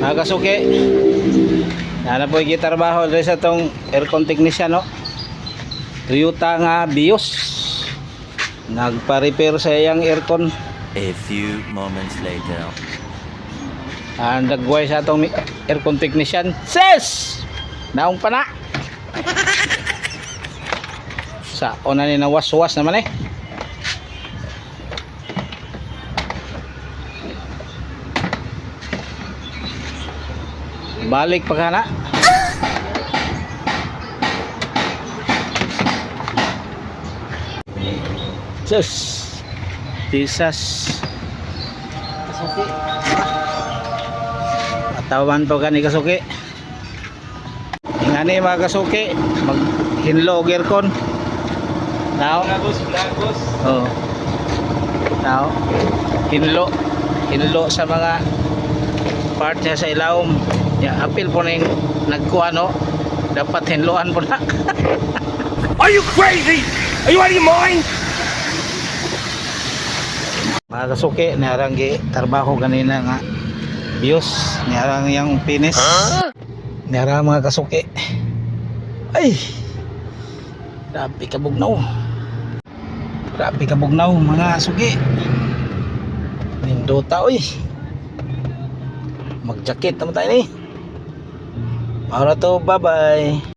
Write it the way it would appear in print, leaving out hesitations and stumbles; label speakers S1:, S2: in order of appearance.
S1: Mga kasuki, na po gitarbaho diri sa tong aircon technician, no? Toyota nga Vios. Nagpa-repair sa iyang aircon.
S2: A few moments later.
S1: Nagway sa atong aircon technician. Sis! Naong pa na. Sa una ni nawas-was naman eh. Balik pa ka na. Sus. Tisas. Kasuki. Atawan to gani kasuki. Ingani mga kasuki, maghinlo og aircon. Now. Lagos. Oh. Now. Hinlo sa mga part niya sa ilawom. Ya, apil po na yung nagkuha, no? Dapat hinluan po na.
S3: Are you crazy? Are you out of your mind?
S1: Mga kasuki, niaranggi trabaho ganina nga Vios, niarang yung pinis. Niarang mga kasuki. Ay! Grabe kabugnaw. Grabe kabugnaw mga kasuki. Nindota, oy. Magjakit naman tayo ni. Para to, bye-bye.